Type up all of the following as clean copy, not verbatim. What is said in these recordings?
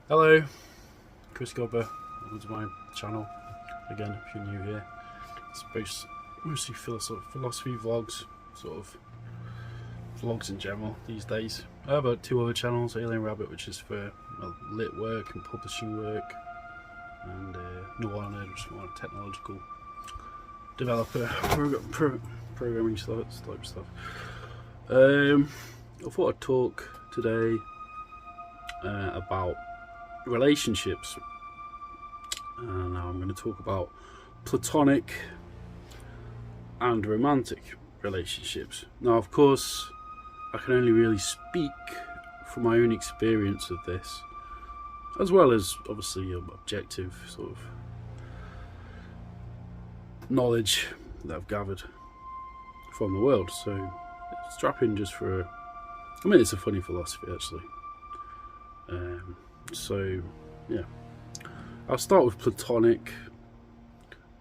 Hello, Chris Gobber. Welcome to my channel. Again, if you're new here, it's mostly philosophy vlogs, sort of vlogs in general these days. I have about two other channels: Alien Rabbit, which is for lit work and publishing work, and Nirvana, which is more technological developer, programming type stuff. I thought I'd talk today about relationships. Now I'm going to talk about platonic and romantic relationships. Now, of course, I can only really speak from my own experience of this, as well as obviously objective sort of knowledge that I've gathered from the world. So strap in just for it's a funny philosophy actually. So yeah, I'll start with platonic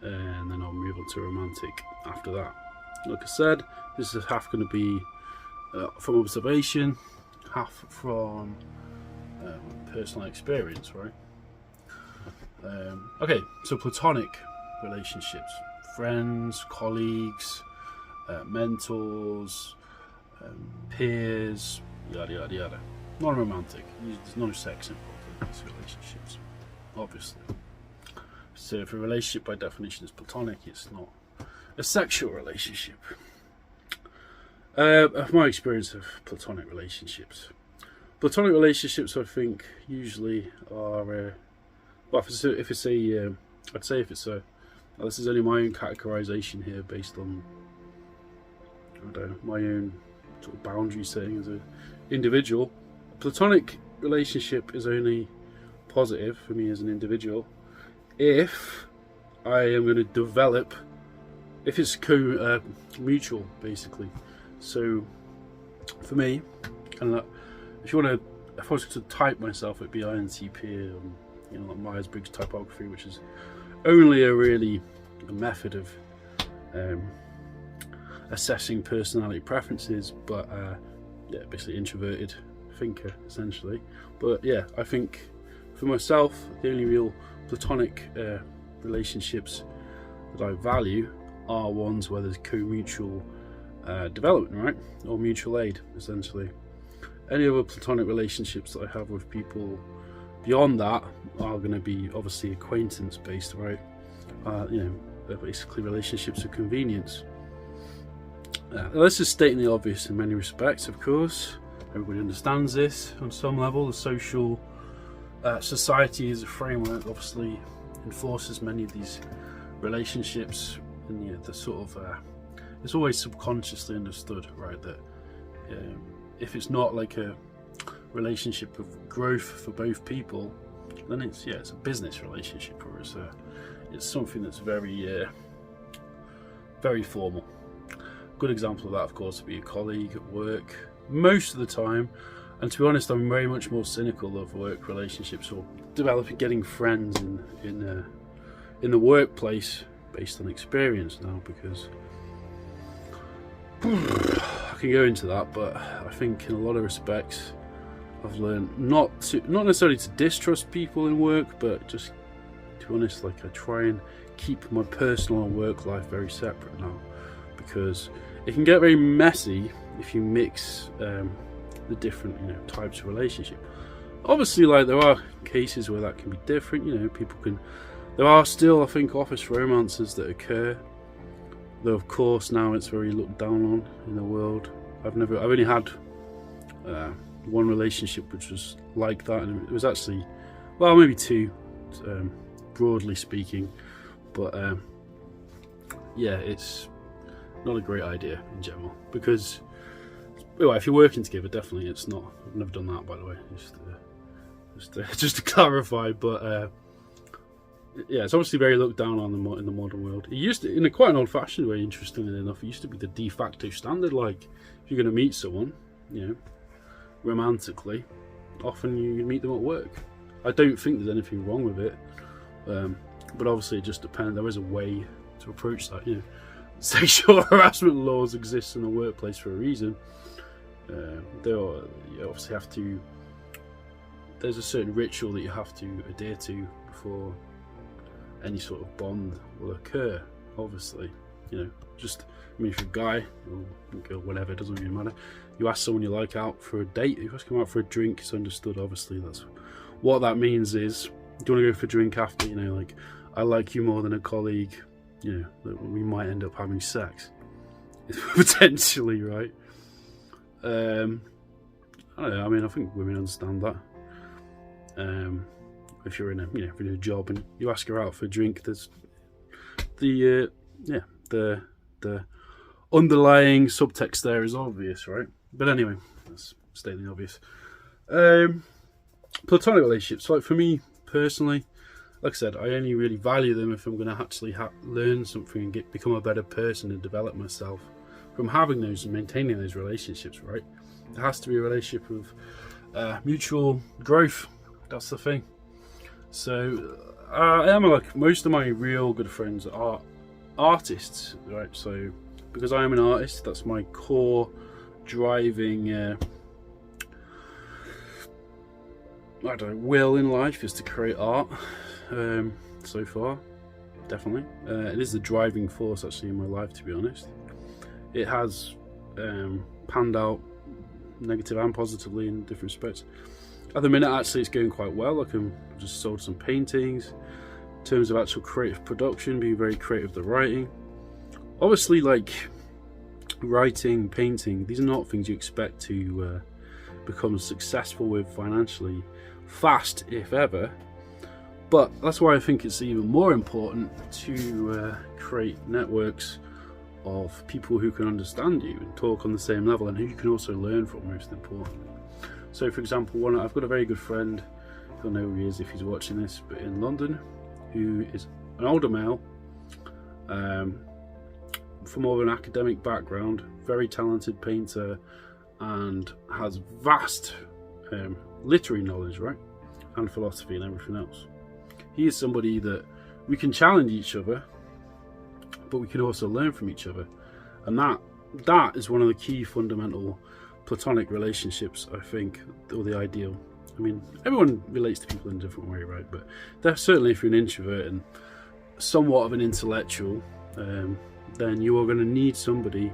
and then I'll move on to romantic after that. Like I said, this is half going to be from observation, half from personal experience, right? Okay, so platonic relationships: friends, colleagues, mentors, peers, yada yada yada. Non-romantic. There's no sex involved in these relationships, obviously. So if a relationship by definition is platonic, it's not a sexual relationship. Of my experience of platonic relationships, I think usually are I'd say if it's a this is only my own categorization here based on my own sort of boundary setting as an individual. A platonic relationship is only positive for me as an individual if I am going to develop, if it's mutual basically. So for me, and if I was to type myself, it'd be INTP, like Myerrs Briggs typography, which is only a method of assessing personality preferences, but basically introverted thinker essentially. But yeah, I think for myself, the only real platonic relationships that I value are ones where there's co-mutual development, right, or mutual aid essentially. Any other platonic relationships that I have with people beyond that are going to be obviously acquaintance based, right? They're basically relationships of convenience. This is stating the obvious in many respects, of course. Everybody understands this on some level. The social society as a framework obviously enforces many of these relationships, and the sort of it's always subconsciously understood, right, that if it's not like a relationship of growth for both people, then it's a business relationship, or it's something that's very very formal. Good example of that, of course, would be a colleague at work most of the time. And to be honest, I'm very much more cynical of work relationships or getting friends in the workplace based on experience now, because I can go into that, but I think in a lot of respects I've learned not necessarily to distrust people in work, but just, to be honest, like I try and keep my personal and work life very separate now, because it can get very messy if you mix the different types of relationship. Obviously, like, there are cases where that can be different. There are still, I think, office romances that occur, though of course now it's very looked down on in the world. I've only had one relationship which was like that, and it was actually, well, maybe two, broadly speaking, but it's not a great idea in general, because if you're working together, definitely it's not. I've never done that, by the way, just to clarify. But it's obviously very looked down on in the modern world. It used to, in quite an old-fashioned way, interestingly enough, it used to be the de facto standard. Like, if you're going to meet someone, romantically, often you meet them at work. I don't think there's anything wrong with it, but obviously it just depends. There is a way to approach that. Sexual harassment laws exist in the workplace for a reason. You obviously have to there's a certain ritual that you have to adhere to before any sort of bond will occur. Obviously, you know, just, I mean, if you're a guy or girl, whatever, it doesn't really matter. You ask someone you like out for a date, you ask them out for a drink, it's understood, obviously. That's what that means is, do you want to go for a drink after, you know, like, I like you more than a colleague, you know, that we might end up having sex. Potentially, right? I don't know, I mean, I think women understand that. If you're in a, you know, if you're in a job and you ask her out for a drink, there's the underlying subtext there is obvious, right? But anyway, let's state the obvious. Platonic relationships, like for me personally, like I said, I only really value them if I'm going to actually learn something and become a better person and develop myself from having those and maintaining those relationships, right? There has to be a relationship of mutual growth. That's the thing. So I am, like, most of my real good friends are artists, right? So because I am an artist, that's my core driving I don't know, will in life is to create art. So far, definitely, it is the driving force actually in my life, to be honest. It has panned out negative and positively in different respects. At the minute, actually, it's going quite well. I've just sold some paintings. In terms of actual creative production, being very creative with the writing. Obviously, like writing, painting, these are not things you expect to become successful with financially fast, if ever. But that's why I think it's even more important to create networks of people who can understand you and talk on the same level, and who you can also learn from, most importantly. So, for example, I've got a very good friend, he'll know who he is if he's watching this, but in London, who is an older male, from more of an academic background, very talented painter, and has vast literary knowledge, right, and philosophy and everything else. He is somebody that we can challenge each other, but we can also learn from each other, and that is one of the key fundamental platonic relationships, I think, or the ideal. I mean, everyone relates to people in a different way, right? But certainly, if you're an introvert and somewhat of an intellectual, then you are going to need somebody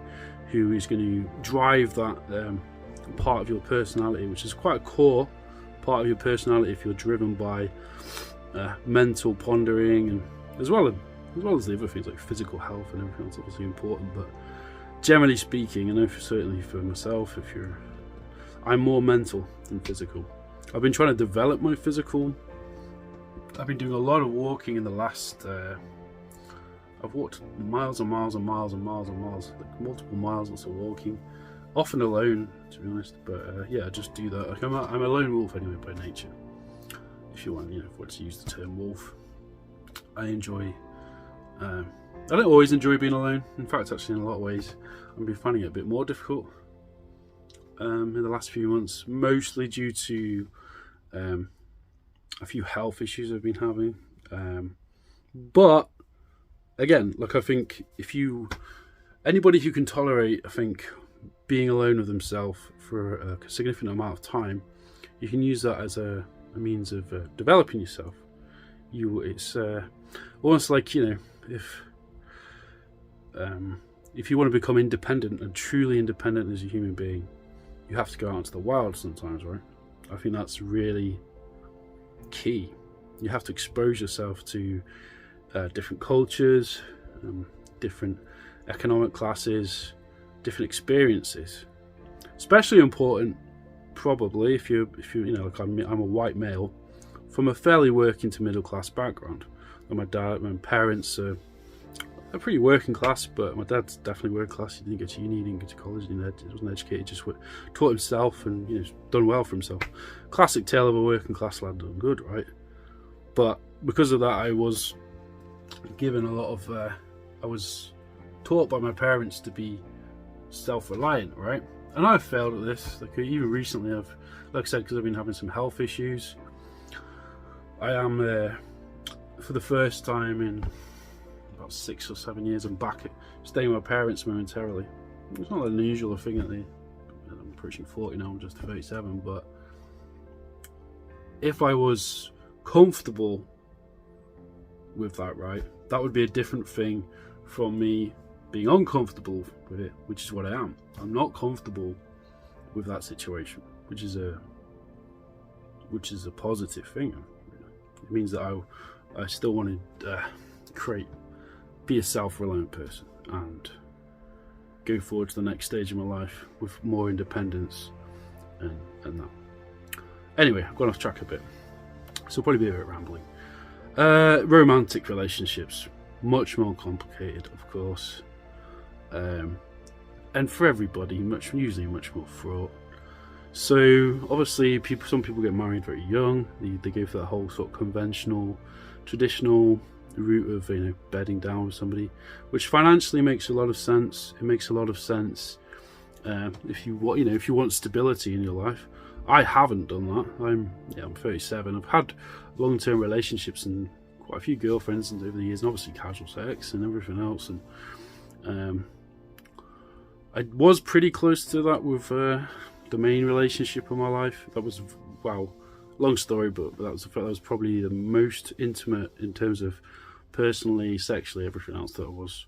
who is going to drive that part of your personality, which is quite a core part of your personality if you're driven by mental pondering, and as well as the other things like physical health and everything else, obviously important. But generally speaking, I know certainly for myself, I'm more mental than physical. I've been trying to develop my physical. I've been doing a lot of walking in the last I've walked miles and miles and miles and miles and miles, like multiple miles, lots of walking, often alone, to be honest. But yeah, I just do that. Like I'm a lone wolf anyway by nature. If you want, to use the term wolf, I enjoy. I don't always enjoy being alone. In fact, actually, in a lot of ways, I've been finding it a bit more difficult in the last few months, mostly due to a few health issues I've been having. But again, like, I think anybody who can tolerate, I think, being alone with themselves for a significant amount of time, you can use that as a means of developing yourself. It's almost like, if you want to become independent and truly independent as a human being, you have to go out into the wild sometimes, right? I think that's really key. You have to expose yourself to different cultures, different economic classes, different experiences. Especially important, probably, if you're like I'm a white male from a fairly working to middle class background. And my parents are pretty working class, but my dad's definitely working class. He didn't go to uni, he didn't go to college, he wasn't educated, just taught himself and done well for himself. Classic tale of a working class lad doing good, right? But because of that, I was given a lot of I was taught by my parents to be self-reliant, right? And I've failed at this. Like, even recently, like I said, because I've been having some health issues, I am for the first time in about 6 or 7 years, I'm back at staying with my parents momentarily. It's not an unusual thing I'm approaching 40 now, I'm just 37, but if I was comfortable with that, right, that would be a different thing from me being uncomfortable with it, which is what I am. I'm not comfortable with that situation, which is a positive thing. It means that I still want to be a self-reliant person and go forward to the next stage of my life with more independence and that. Anyway, I've gone off track a bit, so probably be a bit rambling. Romantic relationships, much more complicated, of course, and for everybody, usually much more fraught. So obviously, some people get married very young. They go for that whole sort of conventional, traditional route of bedding down with somebody, which financially makes a lot of sense. It makes a lot of sense if you want stability in your life. I haven't done that. I'm 37. I've had long-term relationships and quite a few girlfriends over the years, and obviously casual sex and everything else. And I was pretty close to that with the main relationship of my life. That was, long story, but that was probably the most intimate in terms of personally, sexually, everything else that I was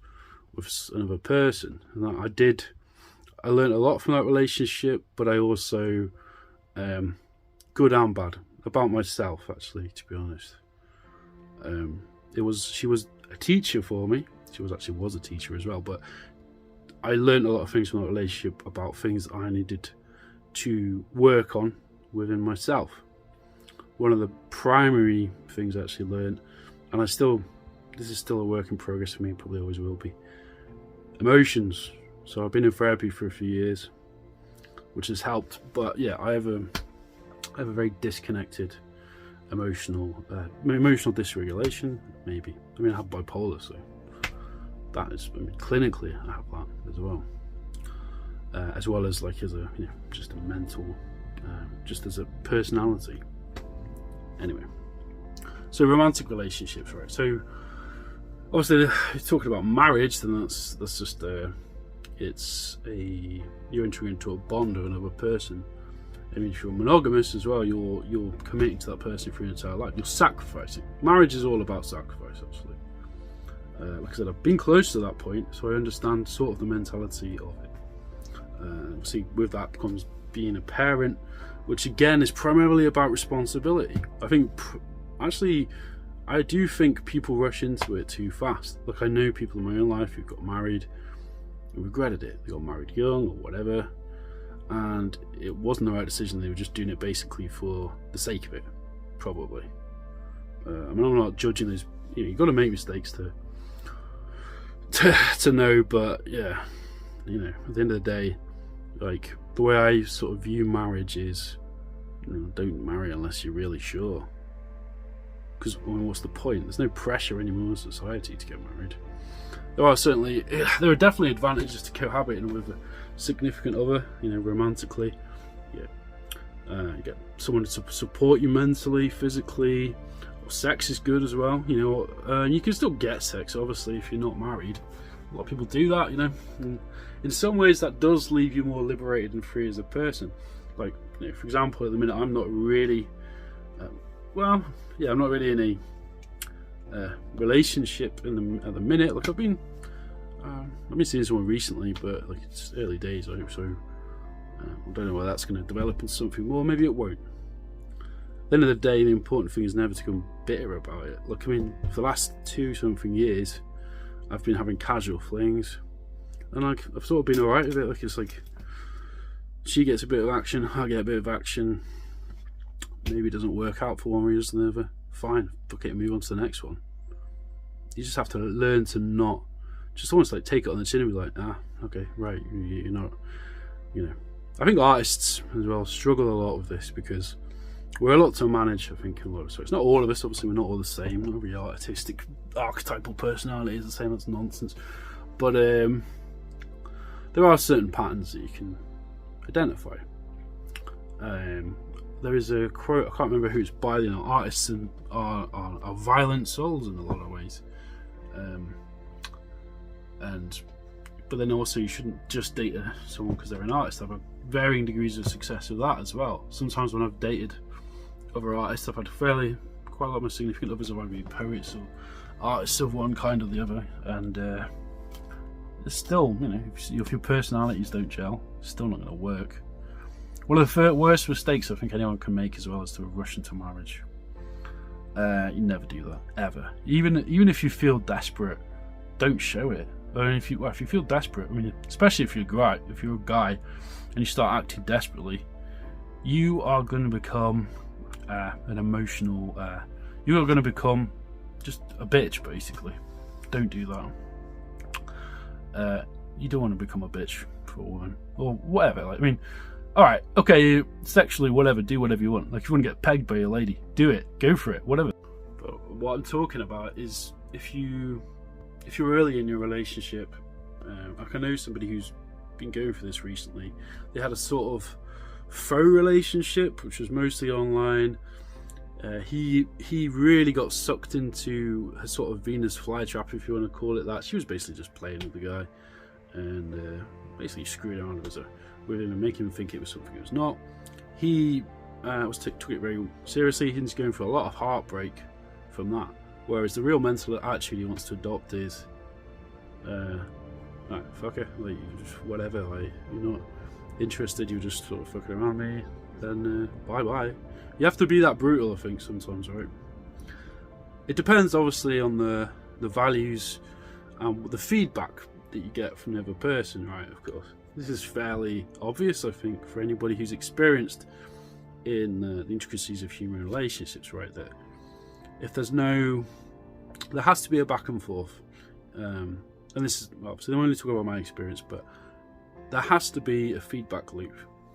with another person. And I learned a lot from that relationship, but I also, good and bad, about myself, actually, to be honest. She was a teacher for me. She was a teacher as well, but I learned a lot of things from that relationship about things I needed to work on within myself. One of the primary things I actually learned, and this is still a work in progress for me, probably always will be, emotions. So I've been in therapy for a few years, which has helped, but yeah, I have a very disconnected emotional dysregulation, maybe. I have bipolar, so that is, clinically I have that as well. As well as as a just a mental, just as a personality. Anyway, so romantic relationships, right? So obviously, if you're talking about marriage, then that's just you're entering into a bond with another person. If you're monogamous as well, you're committing to that person for your entire life. You're sacrificing. Marriage is all about sacrifice, actually. Like I said, I've been close to that point, so I understand sort of the mentality of it. See, with that comes being a parent, which again is primarily about responsibility. I do think people rush into it too fast. Look, I know people in my own life who got married and regretted it. They got married young or whatever, and it wasn't the right decision. They were just doing it basically for the sake of it, probably. I'm not judging those. You've got to make mistakes to know, but yeah, at the end of the day, like the way I sort of view marriage is, don't marry unless you're really sure. Because what's the point? There's no pressure anymore in society to get married. There are definitely advantages to cohabiting with a significant other, romantically. You get someone to support you mentally, physically. Sex is good as well, you can still get sex, obviously, if you're not married. A lot of people do that, and in some ways that does leave you more liberated and free as a person. Like, for example, at the minute I'm not really I'm not really in a relationship at the minute. Like I've been seeing someone recently, but like it's early days, I hope so. I don't know whether that's going to develop into something more. Maybe it won't. At the end of the day, the important thing is never to become bitter about it. Look, for the last 2-something years, I've been having casual flings, and I've sort of been alright with it. Like it's like she gets a bit of action, I get a bit of action. Maybe it doesn't work out for one reason or another. Fine, fuck it, and move on to the next one. You just have to learn to not just almost like take it on the chin and be like, okay, right, you're not, I think artists as well struggle a lot with this because we're a lot to manage, I think, a lot. So it's not all of us, obviously we're not all the same. Not every artistic archetypal personality is the same, that's nonsense. But there are certain patterns that you can identify. There is a quote, I can't remember who it's by, artists are violent souls in a lot of ways. But then also you shouldn't just date someone because they're an artist. I've had varying degrees of success with that as well. Sometimes when I've dated other artists. I've had quite a lot of my significant others have either been poets or artists of one kind or the other, and it's still, you know, if your personalities don't gel, it's still not going to work. One of the worst mistakes I think anyone can make as well is to rush into marriage. You never do that, ever. Even if you feel desperate, don't show it. Or if you feel desperate, I mean, especially if you're a guy and you start acting desperately, you are going to become an emotional. You are going to become just a bitch, basically. Don't do that. You don't want to become a bitch for a woman or whatever. Like, I mean, all right, okay, sexually, whatever, do whatever you want. Like, if you want to get pegged by a lady, do it, go for it, whatever. But what I'm talking about is if you're early in your relationship, like I know somebody who's been going for this recently. They had a sort of faux relationship, which was mostly online. He really got sucked into a sort of Venus flytrap, if you want to call it that. She was basically just playing with the guy and basically screwing around with him and making him think it was something it was not. He took it very seriously. He's going through a lot of heartbreak from that. Whereas the real mental attitude he wants to adopt is, right, fuck it, like, just whatever, like, you're not interested, you're just sort of fucking around me, then bye-bye. You have to be that brutal, I think, sometimes, right? It depends, obviously, on the values and the feedback that you get from the other person, right, of course. This is fairly obvious, I think, for anybody who's experienced in the intricacies of human relationships, right, that if there has to be a back and forth, and this is obviously I'm only talking about my experience, but there has to be a feedback loop.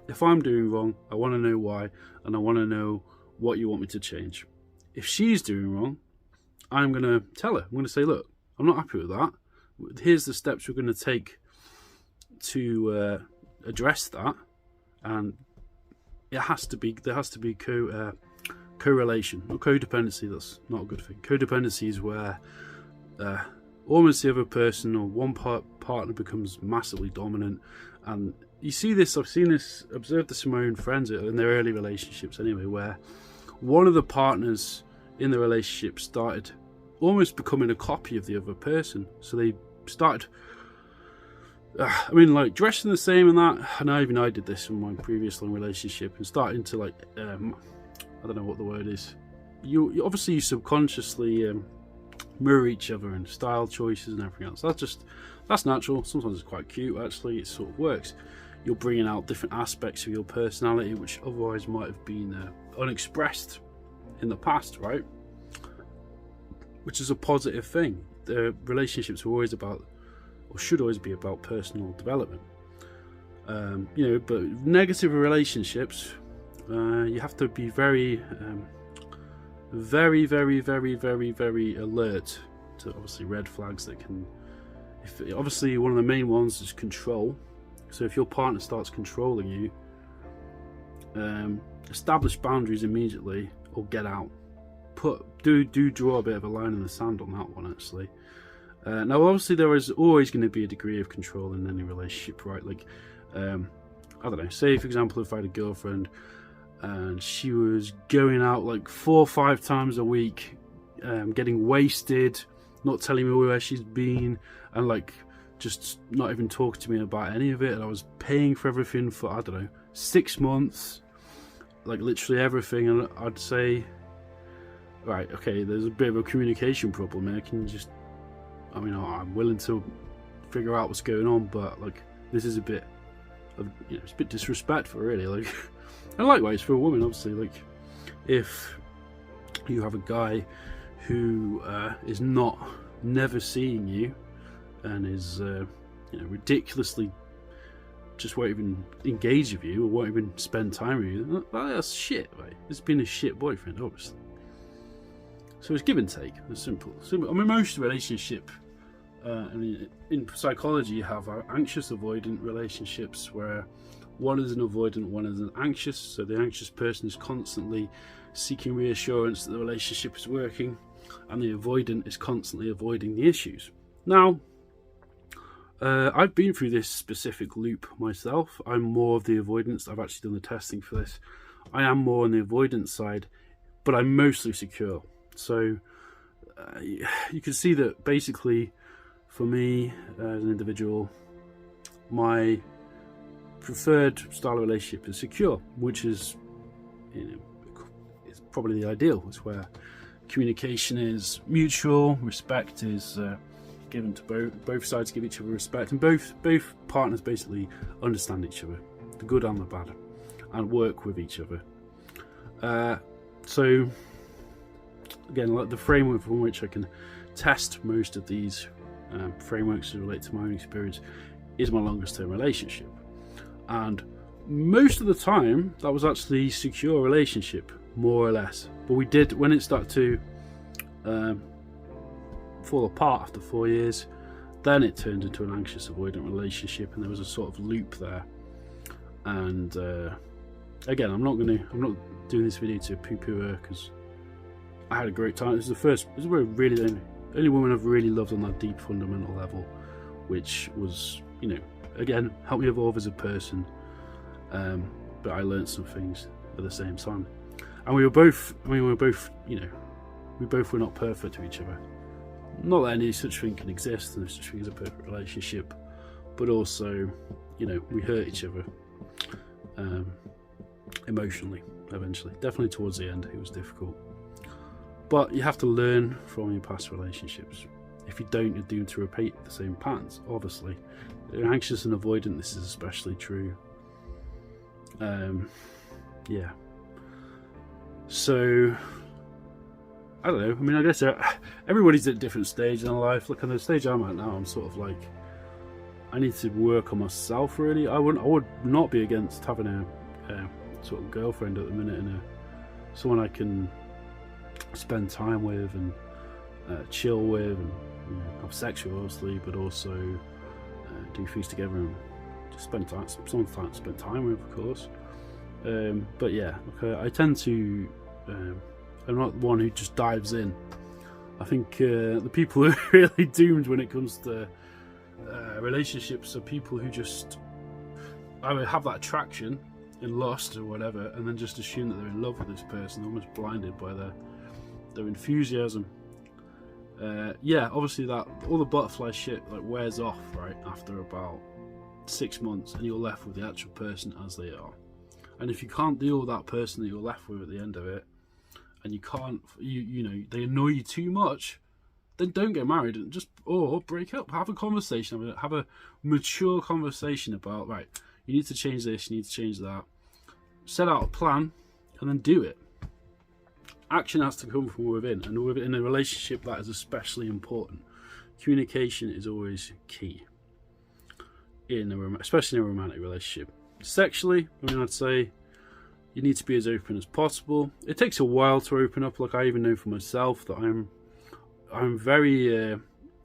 If I'm doing wrong, I want to know why, and I want to know what you want me to change. If she's doing wrong, I'm going to tell her. I'm going to say, look, I'm not happy with that. Here's the steps we're going to take to address that, and there has to be correlation or codependency. That's not a good thing. Codependency is where almost the other person or one partner becomes massively dominant, and you see this. Observed this in my own friends in their early relationships anyway, where one of the partners in the relationship started almost becoming a copy of the other person. So they started like dressing the same and that, and I did this in my previous long relationship, and starting to like I don't know what the word is. You obviously subconsciously mirror each other in style choices and everything else. That's natural. Sometimes it's quite cute, actually. It sort of works. You're bringing out different aspects of your personality which otherwise might have been unexpressed in the past, right? Which is a positive thing. The relationships are always about, or should always be about, personal development. But negative relationships, you have to be very, very, very, very, very, very alert to obviously red flags that can. Obviously, one of the main ones is control. So if your partner starts controlling you, establish boundaries immediately or get out. Do draw a bit of a line in the sand on that one, actually. Now, obviously, there is always going to be a degree of control in any relationship, right? Like, I don't know. Say, for example, if I had a girlfriend and she was going out like 4 or 5 times a week, getting wasted, not telling me where she's been, and like just not even talking to me about any of it, and I was paying for everything for, I don't know, 6 months, like literally everything, and I'd say, right, okay, there's a bit of a communication problem here. I'm willing to figure out what's going on, but like this is a bit of, it's a bit disrespectful, really. Like, and likewise for a woman, obviously, like if you have a guy who is never seeing you and is ridiculously just won't even engage with you or won't even spend time with you, that's shit, right? It's been a shit boyfriend, obviously. So it's give and take. It's simple. I mean, most relationship, in psychology, you have anxious avoidant relationships where one is an avoidant, one is an anxious. So the anxious person is constantly seeking reassurance that the relationship is working, and the avoidant is constantly avoiding the issues. Now, I've been through this specific loop myself. I'm more of the avoidance. I've actually done the testing for this. I am more on the avoidance side but I'm mostly secure. So you can see that basically for me as an individual, my preferred style of relationship is secure, which is, it's probably the ideal. It's where communication is mutual, respect is given to both sides, give each other respect, and both partners basically understand each other, the good and the bad, and work with each other. So again, like the framework from which I can test most of these frameworks to relate to my own experience is my longest term relationship, and most of the time that was actually a secure relationship, more or less. But we did, when it started to fall apart after 4 years, then it turned into an anxious avoidant relationship, and there was a sort of loop there. And again, I'm not doing this video to poo-poo her, because I had a great time. This is really the only woman I've really loved on that deep fundamental level, which was, again, helped me evolve as a person, but I learned some things at the same time. And we both were not perfect to each other. Not that any such thing can exist, and no such thing as a perfect relationship, but also, we hurt each other emotionally eventually. Definitely towards the end, it was difficult. But you have to learn from your past relationships. If you don't, you're doomed to repeat the same patterns, obviously. You're anxious and avoidant, this is especially true. Yeah. So, I don't know. I mean, I guess everybody's at a different stage in their life. Look, on the stage I'm at now, I'm sort of like, I need to work on myself, really. I would not be against having a sort of girlfriend at the minute, and someone I can spend time with and chill with, and have sex with, obviously, but also do things together and just spend time to spend time with, of course. But yeah, okay, I tend to I'm not one who just dives in. I think the people who are really doomed when it comes to relationships are people who just either have that attraction in lust or whatever, and then just assume that they're in love with this person, almost blinded by their enthusiasm. Yeah, obviously that all the butterfly shit wears off right after about 6 months, and you're left with the actual person as they are. And if you can't deal with that person that you're left with at the end of it, and you can't, they annoy you too much, then don't get married, and or break up. Have a conversation, have a mature conversation about, right, you need to change this, you need to change that. Set out a plan, and then do it. Action has to come from within, and within a relationship that is especially important. Communication is always key, especially in a romantic relationship. Sexually, I'd say you need to be as open as possible. It takes a while to open up. Like, I even know for myself that I'm very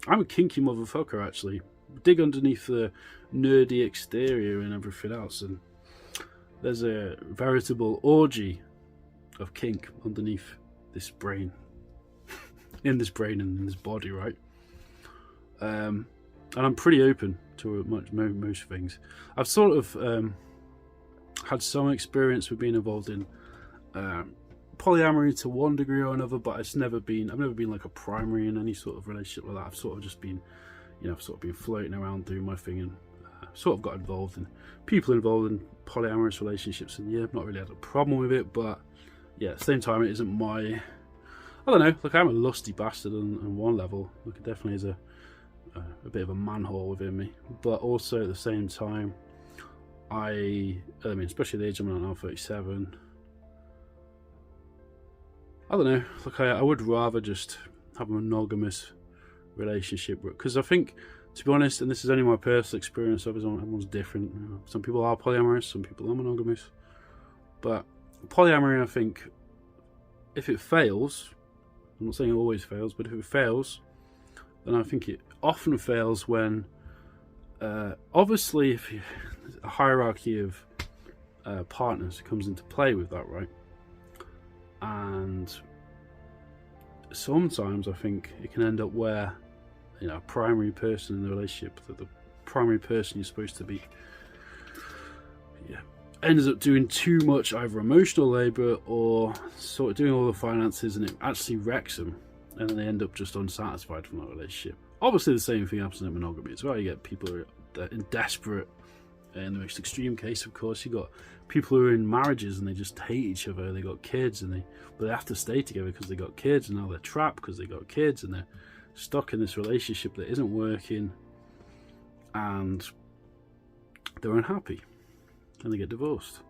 I'm a kinky motherfucker, actually. Dig underneath the nerdy exterior and everything else, and there's a veritable orgy of kink underneath this brain, in this brain and in this body, right? And I'm pretty open to most things. I've sort of had some experience with being involved in polyamory to one degree or another, but I've never been like a primary in any sort of relationship like that. I've sort of just been, I've sort of been floating around doing my thing, and sort of got involved in people involved in polyamorous relationships, and yeah, I've not really had a problem with it. But yeah, at the same time, it isn't my, I don't know, like, I'm a lusty bastard on one level. Like, it definitely is a bit of a manhole within me, but also at the same time, I mean, especially the age I'm at now, 37, I don't know, like, I would rather just have a monogamous relationship, because I think, to be honest, and this is only my personal experience, everyone's different. Some people are polyamorous, some people are monogamous, but polyamory, I think, if it fails, I'm not saying it always fails, but if it fails, then I think it often fails when, obviously, if a hierarchy of partners comes into play with that, right? And sometimes I think it can end up where, a primary person in the relationship, that the primary person you're supposed to be ends up doing too much either emotional labour or sort of doing all the finances, and it actually wrecks them, and then they end up just unsatisfied from that relationship. Obviously the same thing happens in monogamy as well. You get people who are desperate. In the most extreme case, of course, you got people who are in marriages and they just hate each other. They got kids, and but they have to stay together because they got kids, and now they're trapped because they got kids, and they're stuck in this relationship that isn't working, and they're unhappy, and they get divorced.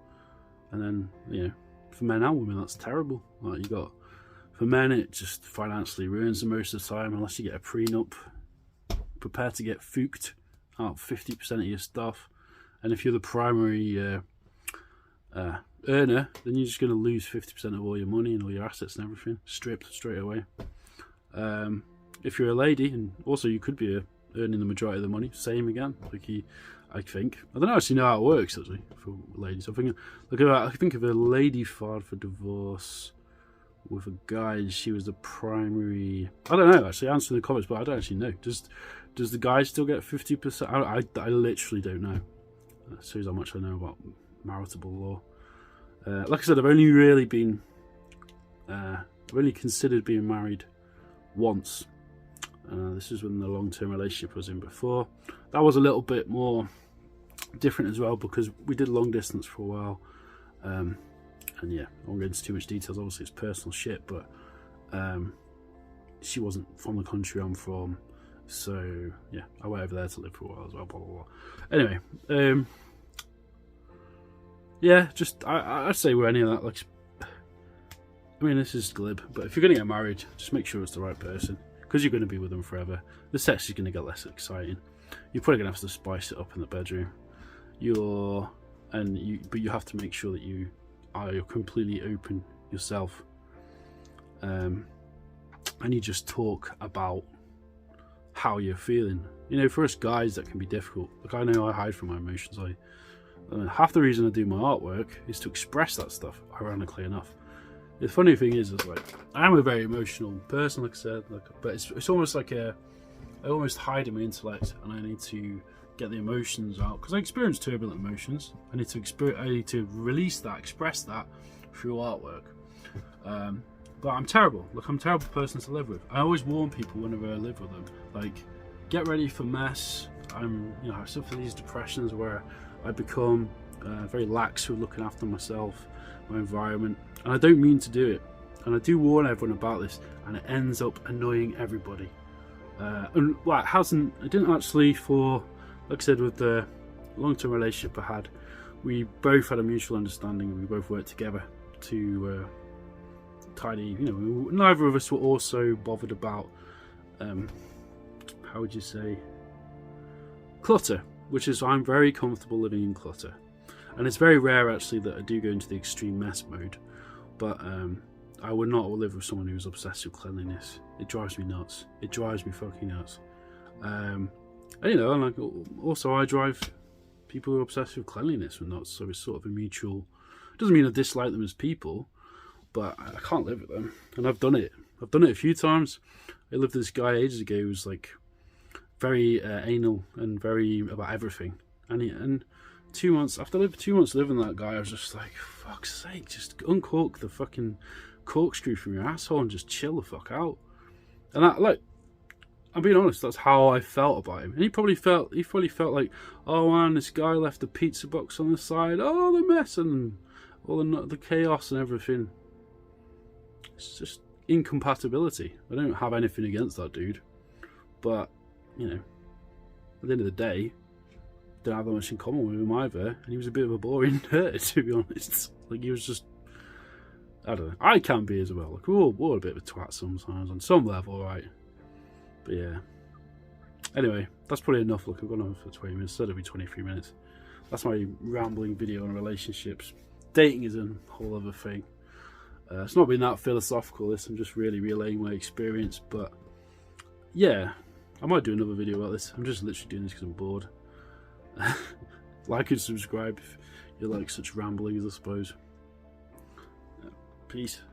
And then, you know, for men and women, that's terrible. Like, for men, it just financially ruins them most of the time, unless you get a prenup. Prepare to get fooked out 50% of your stuff. And if you're the primary earner, then you're just going to lose 50% of all your money and all your assets and everything, stripped straight away. If you're a lady, and also you could be earning the majority of the money, same again. I think. I don't actually know how it works actually for ladies. I think of a lady filed for divorce with a guy, and she was the primary. I don't know actually. Answer in the comments, but I don't actually know. Does the guy still get 50%? I literally don't know. That shows how much I know about marital law. Like I said, I've only really been, I've only considered being married once. This is when the long-term relationship I was in before. That was a little bit more different as well, because we did long distance for a while. And yeah, I won't get into too much details. Obviously, it's personal shit, but she wasn't from the country I'm from. So yeah, I went over there to live for a while as well. Blah blah blah. Anyway, yeah, just I'd say with any of that, like, I mean, this is glib, but if you're gonna get married, just make sure it's the right person, because you're gonna be with them forever. The sex is gonna get less exciting. You're probably gonna have to spice it up in the bedroom. But you have to make sure that you are completely open yourself, and you just talk about how you're feeling. You know, for us guys, that can be difficult. Like, I know I hide from my emotions. Half the reason I do my artwork is to express that stuff, ironically enough. The funny thing is like, I'm a very emotional person, like I said, but it's almost like I almost hide in my intellect, and I need to get the emotions out, because I experience turbulent emotions. I need to release that, express that through artwork. But I'm terrible. Look, I'm a terrible person to live with. I always warn people whenever I live with them, like, get ready for mess. I suffer these depressions where I become very lax with looking after myself, my environment, and I don't mean to do it. And I do warn everyone about this, and it ends up annoying everybody. And well, it didn't actually, for, like I said, with the long-term relationship I had, we both had a mutual understanding, and we both worked together to tidy. Neither of us were also bothered about how would you say, clutter, which is, I'm very comfortable living in clutter, and it's very rare actually that I do go into the extreme mess mode. But I would not live with someone who's obsessed with cleanliness. It drives me nuts. It drives me fucking nuts. And like, also I drive people who are obsessed with cleanliness and nuts. So it's sort of a mutual. It doesn't mean I dislike them as people, but I can't live with them. And I've done it. I've done it a few times. I lived with this guy ages ago who was like very anal and very about everything. And 2 months after 2 months living with that guy, I was just like, fuck's sake, just uncork the fucking corkscrew from your asshole and just chill the fuck out. And that, like, I'm being honest, that's how I felt about him. And he probably felt like, oh man, this guy left the pizza box on the side, oh, the mess and all the chaos and everything. It's just incompatibility. I don't have anything against that dude, but at the end of the day, don't have that much in common with him either, and he was a bit of a boring nerd, to be honest. Like, he was just, I don't know, I can be as well. Like, we're all a bit of a twat sometimes on some level, right? But yeah, anyway, that's probably enough. Look, I've gone on for 20 minutes, so it'll be 23 minutes. That's my rambling video on relationships. Dating is a whole other thing. It's not been that philosophical, this. I'm just really relaying my experience, but yeah, I might do another video about this. I'm just literally doing this because I'm bored. Like and subscribe if you like such ramblings, I suppose. Peace.